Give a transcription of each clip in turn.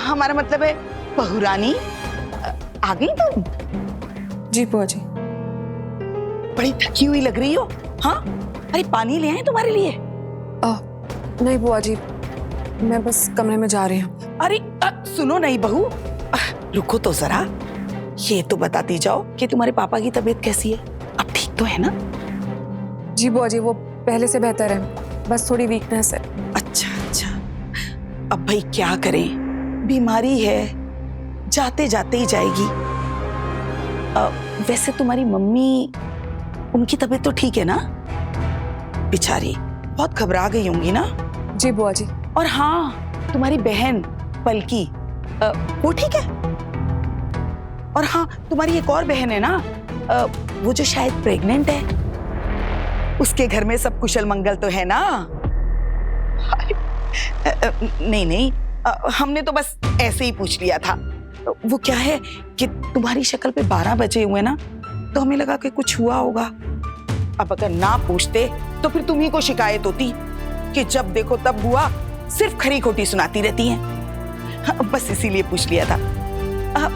हमारा मतलब है बहू रानी, आ गई तुम? जी बुआ जी। बड़ी थकी हुई लग रही हो। हाँ, अरे पानी ले आए तुम्हारे लिए? नहीं बुआ जी, मैं बस कमरे में जा रही हूँ। अरे सुनो नहीं बहू, रुको तो जरा, ये तो बताती जाओ कि तुम्हारे पापा की तबीयत कैसी है? अब ठीक तो है ना? जी बुआ जी, वो पहले से बेहतर है, बस थोड़ी वीकनेस है। अच्छा अच्छा, अब भाई क्या करें, बीमारी है, जाते जाते ही जाएगी। वैसे तुम्हारी मम्मी, उनकी तबीयत तो ठीक है ना? बेचारी बहुत घबरा गई होंगी ना? जी बुआ जी। और हाँ, तुम्हारी बहन पलकी, वो ठीक है? और हाँ, तुम्हारी एक और बहन है ना, वो जो शायद प्रेग्नेंट है, उसके घर में सब कुशल मंगल तो है ना? नहीं नहीं, हमने तो बस ऐसे ही पूछ लिया था। वो क्या है कि तुम्हारी शक्ल पे 12 बजे हुए ना, तो हमें लगा कि कुछ हुआ होगा। अब अगर ना पूछते तो फिर तुम्ही को शिकायत होती कि जब देखो तब बुआ सिर्फ खरी खोटी सुनाती रहती हैं। बस इसीलिए पूछ लिया था।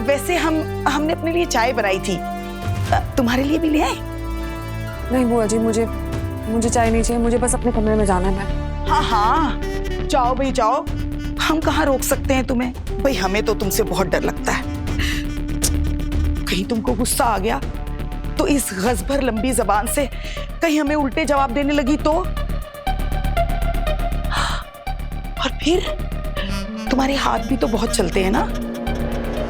वैसे हमने अपने लिए चाय बनाई थी, तुम्हारे लिए भी ले आए? नहीं बुआ जी, मुझे चाय नहीं चाहिए, मुझे बस अपने कमरे में जाना है। हाँ हाँ, जाओ भाई जाओ, हम कहाँ रोक सकते हैं तुम्हें? भाई हमें तो तुमसे बहुत डर लगता है, कहीं तुमको गुस्सा आ गया तो इस गज भर लंबी जबान से कहीं हमें उल्टे जवाब देने लगी तो? और फिर तुम्हारे हाथ भी तो बहुत चलते हैं ना,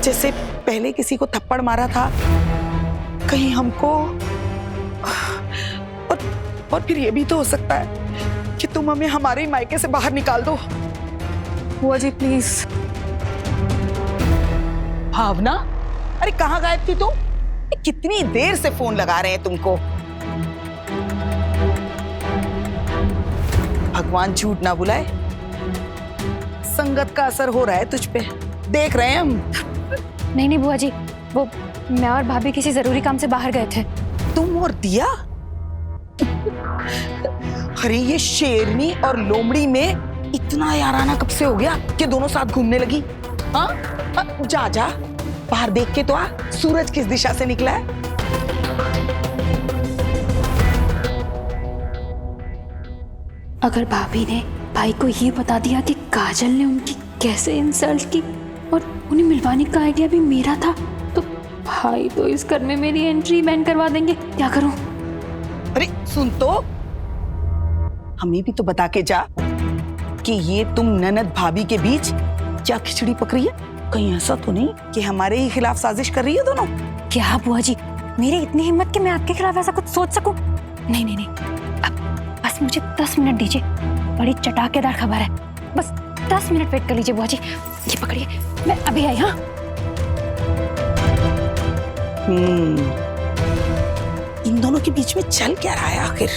जैसे पहले किसी को थप्पड़ मारा था, कहीं हमको। और फिर ये भी तो हो सकता है कि तुम हमें हमारे ही मायके से बाहर निकाल दो। बुआ जी प्लीज। भावना, अरे कहाँ गायब थी तू? कितनी देर से फोन लगा रहे हैं तुमको। भगवान झूठ ना बुलाए, संगत का असर हो रहा है तुझ पे, देख रहे हैं हम। नहीं नहीं बुआ जी, वो मैं और भाभी किसी जरूरी काम से बाहर गए थे। तुम और दिया? अरे ये शेरनी और लोमड़ी में इतना याराना कब से हो गया कि दोनों साथ घूमने लगी? हाँ, जा जा बाहर देख के तो आ, सूरज किस दिशा से निकला है। अगर भाभी ने भाई को ये बता दिया कि काजल ने उनकी कैसे इंसल्ट की और उन्हें मिलवाने का आइडिया भी मेरा था, तो भाई तो इस घर में मेरी एंट्री बैन करवा देंगे। क्या करूं? अरे सुन तो, हमें भी तो बता के जा कि ये तुम ननद भाभी के बीच क्या खिचड़ी पक रही है? कहीं ऐसा तो नहीं कि हमारे ही खिलाफ साजिश कर रही है दोनों? क्या बुआ जी, मेरी इतनी हिम्मत कि मैं आपके खिलाफ ऐसा कुछ सोच सकूं? नहीं नहीं नहीं, अब बस मुझे 10 मिनट दीजिए, बड़ी चटाकेदार खबर है, बस 10 मिनट वेट कर लीजिए बुआ जी। ये पकड़िए, मैं अभी आई। हाँ, इन दोनों के बीच में चल क्या रहा है आखिर?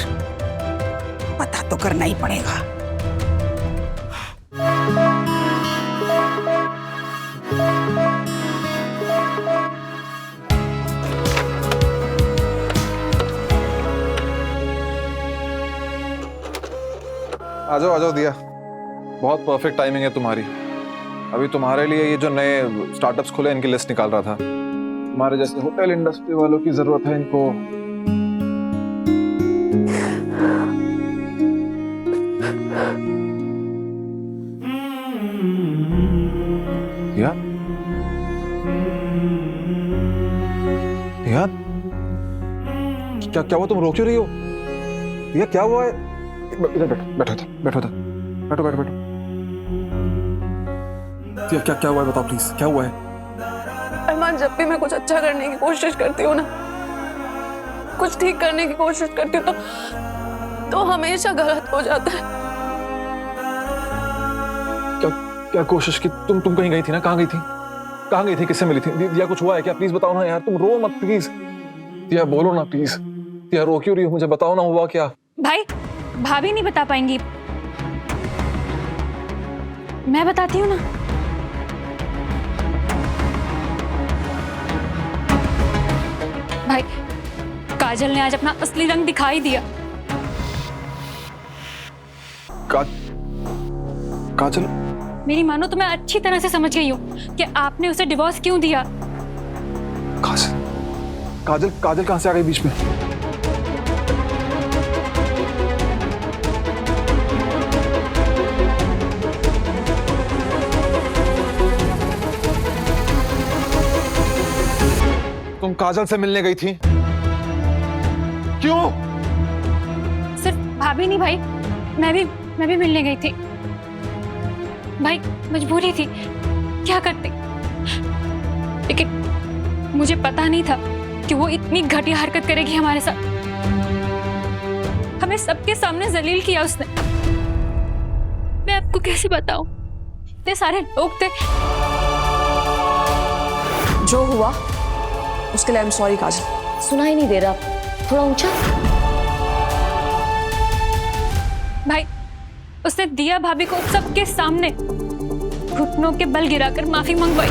पता तो करना ही पड़ेगा। आ जाओ दिया, बहुत परफेक्ट टाइमिंग है तुम्हारी। अभी तुम्हारे लिए ये जो नए स्टार्टअप्स खुले इनकी लिस्ट निकाल रहा था। हमारे जैसे होटल इंडस्ट्री वालों की जरूरत है इनको। यार क्या क्या हुआ? तुम रो क्यों रही हो? ये क्या हुआ है? बैठो था। बैठो। क्या हुआ है? बताओ प्लीज, क्या हुआ है? अरमान, जब भी मैं कुछ अच्छा करने की कोशिश करती हूँ ना, कुछ ठीक करने की कोशिश करती हूँ तो हमेशा गलत हो जाता है। क्या कोशिश की? तुम कहीं गई थी ना? कहाँ गई थी? किससे मिली थी? दिया, कुछ हुआ है क्या? प्लीज बताओ ना यार, तुम रो मत प्लीज। दिया बोलो ना प्लीज। दिया रो क्यों रही हो? मुझे बताओ ना, हुआ क्या? भाई भाभी नहीं बता पाएंगी, मैं बताती हूँ ना। भाई, काजल ने आज अपना असली रंग दिखाई दिया। काजल? मेरी मानो तो मैं अच्छी तरह से समझ गई हूँ कि आपने उसे डिवोर्स क्यों दिया। काजल काजल काजल कहां से आ गई बीच में? तुम काजल से मिलने गई थी? क्यों? सिर्फ भाभी नहीं भाई, मैं भी मिलने गई थी भाई, मजबूरी थी, क्या करती। लेकिन मुझे पता नहीं था कि वो इतनी घटिया हरकत करेगी हमारे साथ। हमें सबके सामने जलील किया उसने। मैं आपको कैसे बताऊं, इतने सारे लोग थे। जो हुआ उसके लिए आई एम सॉरी काजल। सुना ही नहीं दे रहा, थोड़ा ऊंचा। भाई उसने दिया भाभी को सबके सामने घुटनों के बल गिराकर माफी मंगवाई।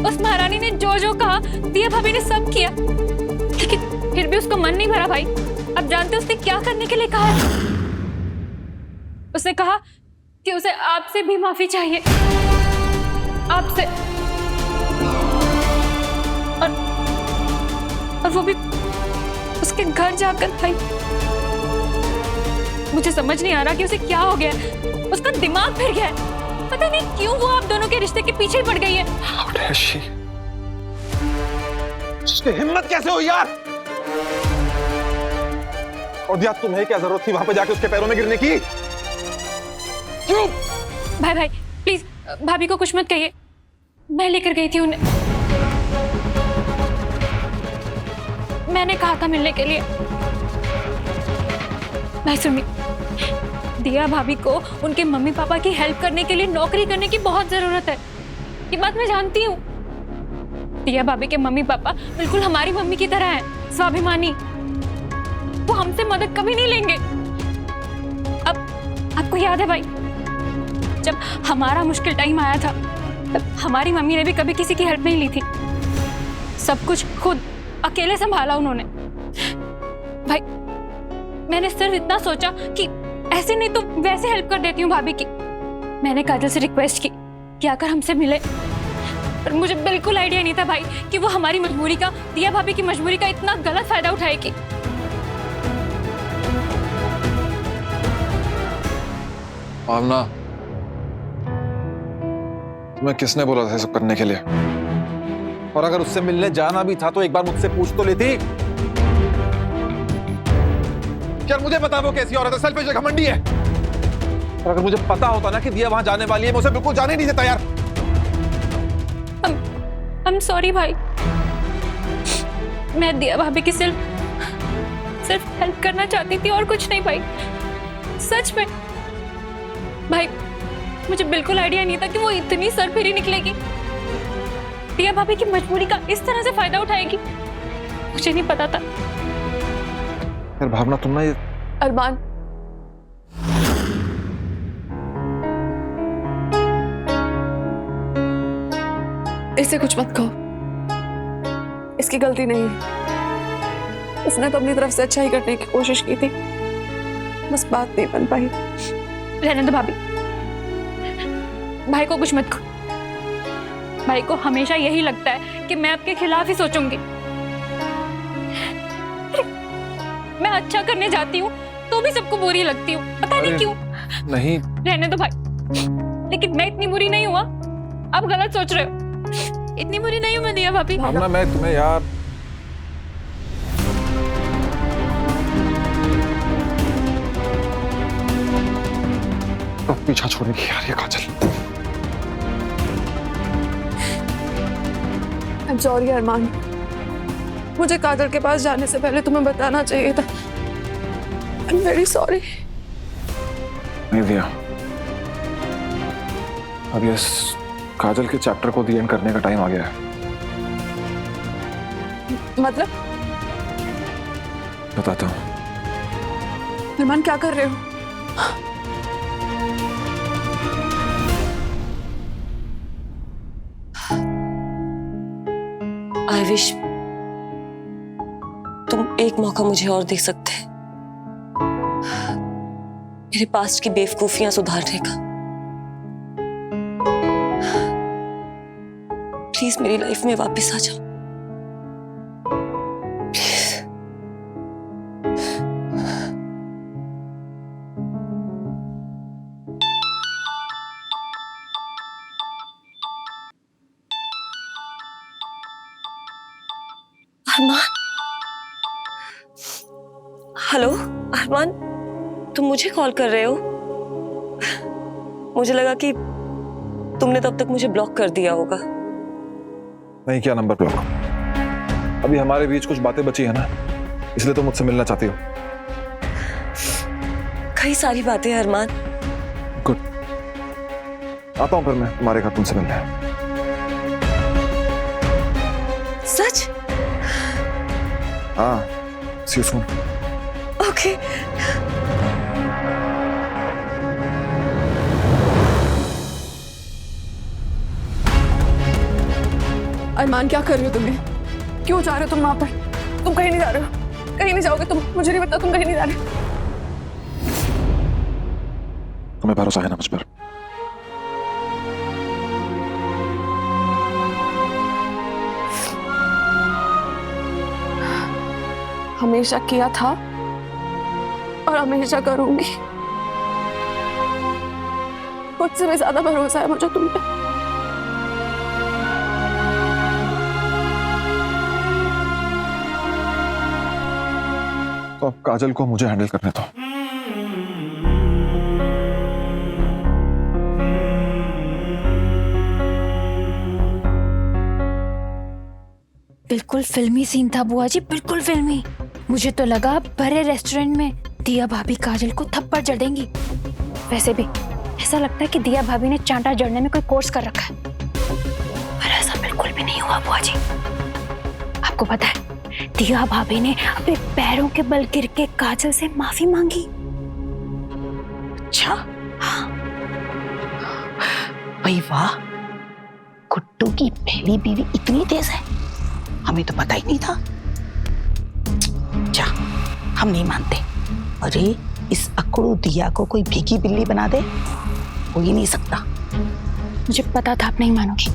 उस महारानी ने जो जो कहा दिया भाभी ने सब किया, लेकिन फिर भी उसको मन नहीं भरा भाई। अब जानते उसने क्या करने के लिए कहा है? उसने कहा कि उसे आपसे भी माफी चाहिए, आपसे। और वो भी उसके घर जाकर भाई। मुझे समझ नहीं आ रहा कि उसे क्या हो गया है। उसका दिमाग फिर गया है। पता नहीं क्यों वो आप दोनों के रिश्ते के पीछे ही पड़ गई है। How dare she? उसकी हिम्मत कैसे हुई यार? और दिया तुम्हें क्या जरूरत थी वहां पे जाके उसके पैरों में गिरने की? क्यों? भाई प्लीज भाभी को कुछ मत कहिए, मैं लेकर गई थी उन्हें। मैंने कहा था मिलने के लिए। भाई सुनिए, दिया भाभी को उनके मम्मी पापा की हेल्प करने के लिए नौकरी करने की बहुत जरूरत है। ये बात मैं जानती हूँ। दिया भाभी के मम्मी पापा बिल्कुल हमारी मम्मी की तरह हैं, स्वाभिमानी। वो हमसे मदद कभी नहीं लेंगे। अब आपको याद है भाई, जब हमारा मुश्किल टाइम आया था तब हमारी मम्मी ने भी कभी किसी की हेल्प नहीं ली थी। सब कुछ खुद अकेले संभाला उन्होंने। भाई मैंने सिर्फ इतना सोचा कि ऐसे नहीं तो वैसे हेल्प कर देती हूँ भाभी की। मैंने काजल से रिक्वेस्ट की कि आकर हमसे मिले, पर मुझे बिल्कुल आइडिया नहीं था भाई कि वो हमारी मजबूरी का, दिया भाभी की मजबूरी का इतना गलत फायदा उठाएगी। भावना, तुम्हें किसने बोला था सब करने के लिए? और अगर उससे मिलने जाना भी था तो एक बार मुझसे पूछ तो लेती। यार मुझे पता वो कैसी औरत है, सेल्फिश है, घमंडी है। और अगर मुझे पता होता ना कि दिया वहां जाने वाली है, मैं उसे बिल्कुल जाने नहीं देता यार। I'm sorry भाई, मैं दिया भाभी की सिर्फ हेल्प करना चाहती थी और कुछ नहीं भाई। सच में भाई, मुझे बिल्कुल आइडिया नहीं था कि वो इतनी सरफिरी निकलेगी, दिया भाभी की मजबूरी का इस तरह से फायदा उठाएगी। मुझे नहीं पता था। यार भावना, तुम ना ये अरमान, इसे कुछ मत कहो, इसकी गलती नहीं है। इसने तो अपनी तरफ से अच्छा ही करने की कोशिश की थी, बस बात नहीं बन पाई। रहने दो भाभी, भाई को कुछ मत कहो। भाई को हमेशा यही लगता है कि मैं आपके खिलाफ ही सोचूंगी। मैं अच्छा करने जाती हूँ तो भी सबको बुरी लगती हूँ, पता नहीं क्यों। नहीं, रहने दो भाई, लेकिन मैं इतनी बुरी नहीं हुआ, आप गलत सोच रहे हो। इतनी बुरी नहीं हूँ मैं दिया भाभी। भावना मैं तुम्हें यार अब पीछा छोड़ेगी यार ये काजल। I'm sorry अरमान, मुझे काजल के पास जाने से पहले तुम्हें बताना चाहिए था। I'm very sorry। नहीं दिया, अब ये काजल के चैप्टर को दी एंड करने का टाइम आ गया है। मतलब? बताता हूँ। अरमान क्या कर रहे हो? आई विश तुम एक मौका मुझे और दे सकते। मेरे पास्ट की बेवकूफियां सुधारने का। प्लीज मेरी लाइफ में वापस आ जाओ। अरमान, हेलो अरमान, तुम मुझे कॉल कर रहे हो? मुझे लगा कि तुमने तब तक मुझे ब्लॉक कर दिया होगा। नहीं किया नंबर ब्लॉक। अभी हमारे बीच कुछ बातें बची है ना, इसलिए तो मुझसे मिलना चाहती हो। कई सारी बातें हैं अरमान। गुड, आता हूं फिर मैं तुम्हारे घर तुमसे मिलने। सच? हाँ, see you soon. ओके। अरमान, क्या कर रहे हो तुम्हें? क्यों जा रहे हो तुम वहां पर? तुम कहीं नहीं जा रहे हो, कहीं नहीं जाओगे तुम। मुझे नहीं पता, तुम कहीं नहीं जा रहे। तुम्हें भरोसा है ना मुझ पर? हमेशा किया था और हमेशा करूंगी। खुद से भी ज्यादा भरोसा है मुझे तुम पे। तो अब काजल को मुझे हैंडल करने दो। बिल्कुल फिल्मी सीन था बुआ जी, बिल्कुल फिल्मी। मुझे तो लगा भरे रेस्टोरेंट में दिया भाभी काजल को थप्पड़ जड़ेंगी। वैसे भी ऐसा लगता है कि दिया भाभी ने चांटा जड़ने में कोई कोर्स कर रखा है, पर ऐसा बिल्कुल भी नहीं हुआ बुआ जी। आपको पता है, दिया भाभी ने अपने पैरों के बल गिर के काजल से माफी मांगी। अच्छा, भाई वाह, गुड्डू की पहली बीवी इतनी तेज है, हमें तो पता ही नहीं था। जा, हम नहीं मानते। अरे इस अकड़ू दिया को कोई भीगी बिल्ली बना दे, हो ही नहीं सकता। मुझे पता था आप नहीं मानोगी,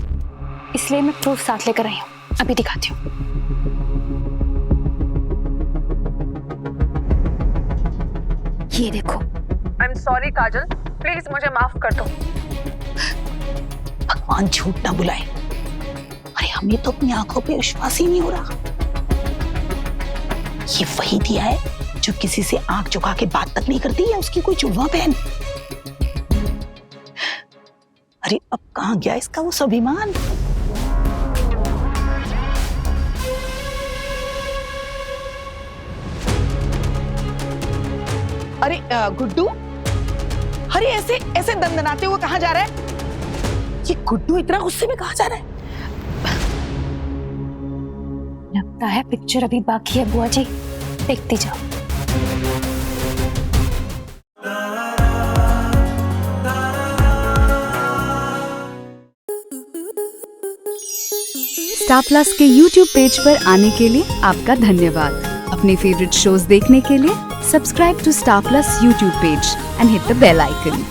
इसलिए मैं प्रूफ साथ लेकर आई हूँ। अभी दिखाती हूँ। ये देखो। I am sorry Kajal, please मुझे माफ कर दो। भगवान झूठ ना बुलाए। अरे हमें तो अपनी आंखों पे विश्वास ही नहीं हो रहा। ये वही दिया है जो किसी से आंख झुका के बात तक नहीं करती है, उसकी कोई जुड़वा बहन। अरे अब कहां गया इसका वो स्वाभिमान? अरे गुड्डू, अरे ऐसे ऐसे दंदनाते हुए कहां जा रहा है? ये गुड्डू इतना गुस्से में कहां जा रहा है? लगता है पिक्चर अभी बाकी है बुआ जी, देखती जाओ। स्टार प्लस के YouTube पेज पर आने के लिए आपका धन्यवाद। अपने फेवरेट शोज देखने के लिए subscribe to Star Plus YouTube page and hit the bell icon.